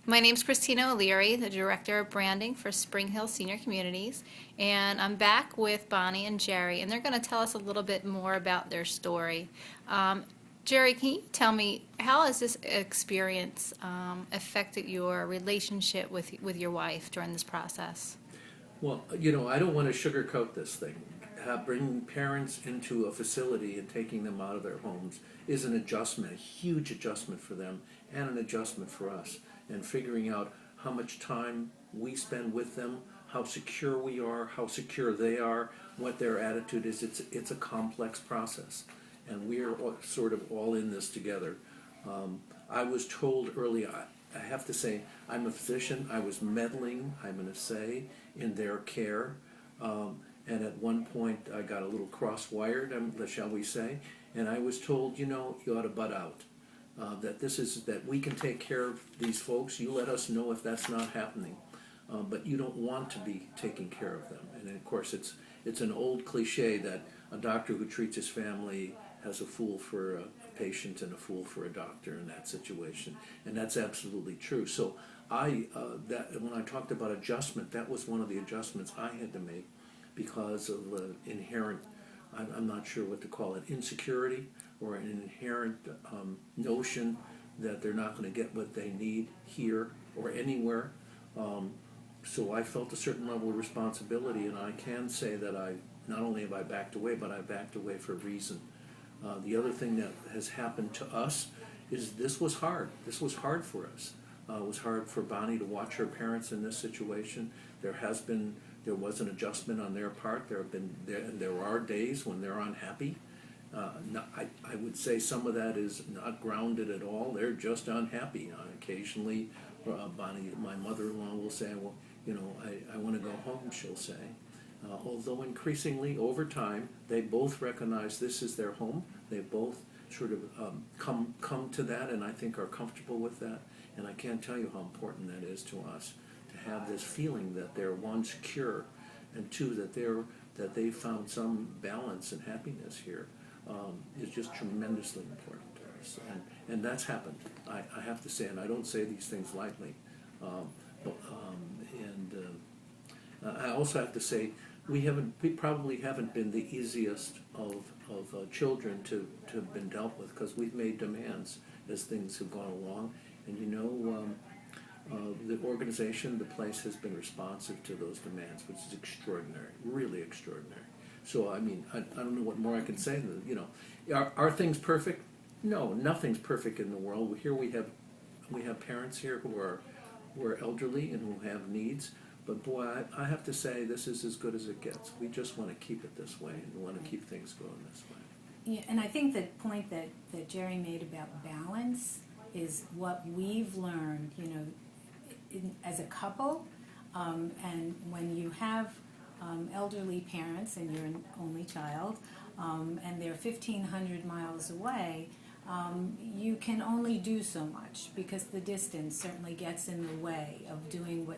My name's Christina O'Leary, the Director of Branding for Spring Hill Senior Communities, and I'm back with Bonnie and Jerry, and they're going to tell us a little bit more about their story. Jerry, can you tell me, how has this experience affected your relationship with your wife during this process? Well, I don't want to sugarcoat this thing. Bringing parents into a facility and taking them out of their homes is an adjustment, a huge adjustment for them and an adjustment for us. And figuring out how much time we spend with them, how secure we are, how secure they are, what their attitude is, it's a complex process. And we're sort of all in this together. I was told early, I have to say, I'm a physician. I was meddling, I'm going to say, in their care. And at one point, I got a little cross-wired, shall we say, and I was told, you ought to butt out. That we can take care of these folks. You let us know if that's not happening, but you don't want to be taking care of them. And of course, it's an old cliche that a doctor who treats his family has a fool for a patient and a fool for a doctor in that situation, and that's absolutely true. So when I talked about adjustment, that was one of the adjustments I had to make because of inherent, I'm not sure what to call it, insecurity or an inherent notion that they're not going to get what they need here or anywhere. So I felt a certain level of responsibility, and I can say that not only have I backed away, but I backed away for a reason. The other thing that has happened to us is this was hard. This was hard for us. It was hard for Bonnie to watch her parents in this situation. There was an adjustment on their part. There are days when they're unhappy. I would say some of that is not grounded at all. They're just unhappy. Occasionally, Bonnie, my mother-in-law, will say, "Well, I want to go home," she'll say. Although increasingly over time, they both recognize this is their home. They both sort of come to that, and I think are comfortable with that. And I can't tell you how important that is to us to have this feeling that they're, one, secure, and two, that they found some balance and happiness here is just tremendously important to us. And that's happened. I have to say, and I don't say these things lightly. I also have to say, we probably haven't been the easiest of children to have been dealt with, because we've made demands as things have gone along. And the organization, the place, has been responsive to those demands, which is extraordinary, really extraordinary. So I mean, I don't know what more I can say. Are things perfect? No, nothing's perfect in the world. Here we have parents here who are elderly and who have needs. But boy, I have to say, this is as good as it gets. We just want to keep it this way, and we want to keep things going this way. Yeah, and I think the point that Jerry made about balance is what we've learned, as a couple, and when you have elderly parents and you're an only child, and they're 1,500 miles away, you can only do so much because the distance certainly gets in the way of doing what